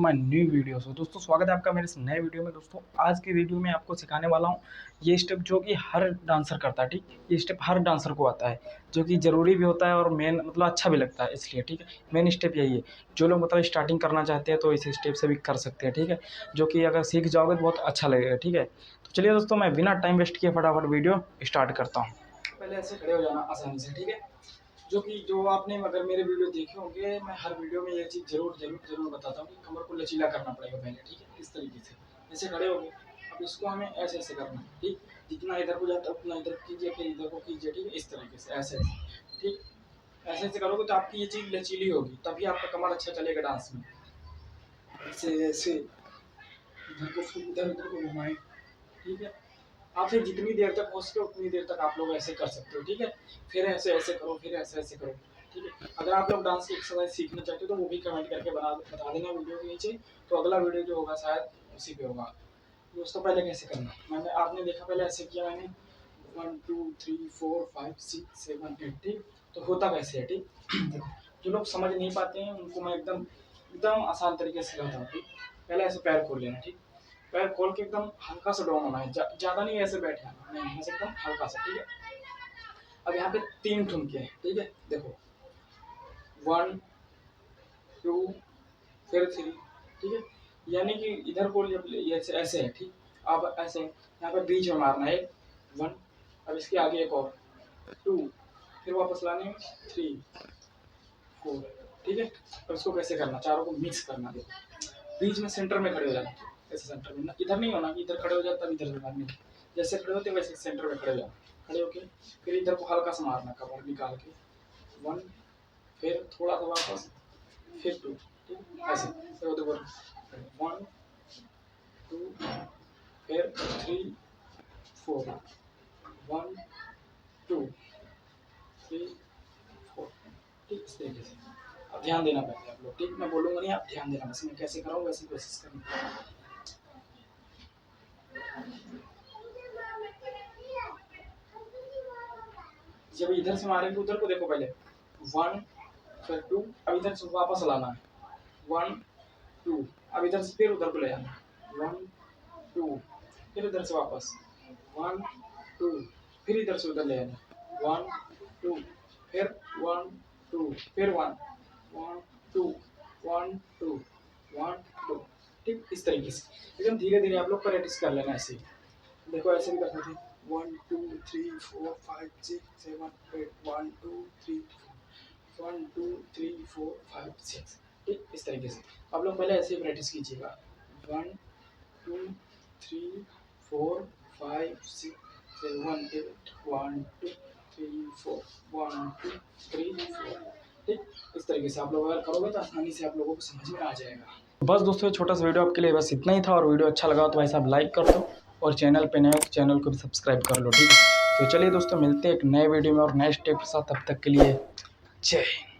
My new video. सो दोस्तों स्वागत है आपका मेरे इस नए वीडियो में। दोस्तों आज की वीडियो में आपको सिखाने वाला हूँ ये स्टेप जो कि हर डांसर करता है। ठीक, ये स्टेप हर डांसर को आता है, जो कि ज़रूरी भी होता है और मेन मतलब अच्छा भी लगता है, इसलिए ठीक है। मेन स्टेप यही है, जो लोग मतलब स्टार्टिंग करना चाहते हैं तो इस स्टेप से भी कर सकते हैं, ठीक है। जो कि अगर सीख जाओगे तो बहुत अच्छा लगेगा, ठीक है। तो चलिए दोस्तों, मैं बिना टाइम वेस्ट किए फटाफट वीडियो स्टार्ट करता हूँ। पहले ऐसे खड़े हो जाना आसानी से, ठीक है। जो आपने अगर मेरे वीडियो देखे होंगे, मैं हर वीडियो में ये चीज़ जरूर बताता हूँ कि कमर को लचीला करना पड़ेगा पहले, ठीक है। इस तरीके से ऐसे खड़े हो गए। अब इसको हमें ऐसे ऐसे करना है, ठीक। जितना इधर को जाता है उतना इधर कीजिए, फिर इधर को कीजिए, ठीक है। इस तरीके से ऐसे ऐसे, ठीक। ऐसे ऐसे करोगे तो आपकी ये चीज़ लचीली होगी, तभी आपका कमर अच्छा चलेगा डांस में। ऐसे ऐसे इधर को फिर इधर उधर को घुमाएं, ठीक है। आप फिर जितनी देर तक हो सके उतनी देर तक आप लोग ऐसे कर सकते हो, ठीक है। फिर ऐसे ऐसे करो, फिर ऐसे ऐसे करो, ठीक है। अगर आप लोग डांस की एक्सरसाइज सीखना चाहते हो तो वो भी कमेंट करके बता देना वीडियो के नीचे। तो अगला वीडियो जो होगा शायद उसी पे होगा। दोस्तों पहले कैसे करना, मैंने आपने देखा पहले ऐसे किया मैंने 1 2 3 4 5 6 7 8, ठीक। तो होता कैसे है, ठीक। देखो, जो लोग समझ नहीं पाते हैं उनको मैं एकदम एकदम आसान तरीके से समझाता हूँ, ठीक। पहले ऐसे पैर खोल लेना, ठीक। पैर खोल के एकदम हल्का सा डाउन होना है, ज्यादा नहीं ऐसे बैठे आना नहीं, ऐसे एकदम हल्का सा, ठीक है। अब यहाँ पे 3 ठुमके हैं, ठीक है। देखो 1 2 फिर 3, ठीक है। यानी कि इधर को ऐसे ऐसे है, ठीक। अब ऐसे यहाँ पे बीच में मारना है 1, अब इसके आगे एक और 2, फिर वापस लाने में 3 4, ठीक है। अब इसको कैसे करना, चारों को मिक्स करना। देखो बीच में सेंटर में खड़े हो जाना, ऐसे सेंटर में ना, इधर नहीं होना कि इधर खड़े हो जाता तब इधर से मारने, जैसे खड़े होते वैसे सेंटर में खड़े हो जाना। खड़े होके फिर इधर को हल्का सा मारना, कवर निकाल के 1, फिर थोड़ा सा वापस, फिर 2, ठीक। ऐसे देखो देखो 1 2 फिर 3 4 1 2 3 4, ठीक। इस तरीके से अब ध्यान देना पड़ेगा आप लोग, ठीक। मैं बोलूँगा नहीं, आप ध्यान देना, बस मैं कैसे कराऊँ वैसे कोशिश करना। जब इधर से मारेंगे उधर को देखो, पहले 1 फिर 2, अब इधर से वापस लाना है 1 2, अब इधर से फिर उधर को ले जाना 1 2, फिर इधर से वापस 1 2, फिर इधर से उधर ले जाना 1 2, फिर 1 2, फिर 1 1 2 1 2 1 2, ठीक। इस तरीके से एकदम धीरे धीरे आप लोग प्रैक्टिस कर लेना ऐसे। देखो ऐसे भी करते थे 1 2 3 4 5 6 7 8 1 2 3 4 1 2 3 4 5 6, ठीक। इस तरीके से आप लोग पहले ऐसे ही प्रैक्टिस कीजिएगा 1 2 3 4 5 6 7 8 1 2 3 4 1 2 3 4, ठीक। इस तरीके से आप लोग अगर करोगे तो आसानी से आप लोगों को समझ में आ जाएगा। बस दोस्तों छोटा सा वीडियो आपके लिए बस इतना ही था, और वीडियो अच्छा लगा तो भाई साहब लाइक कर दो, और चैनल पे नए हो तो चैनल को भी सब्सक्राइब कर लो, ठीक है। तो चलिए दोस्तों, मिलते हैं एक नए वीडियो में और नए स्टेप के साथ। तब तक के लिए जय हिंद।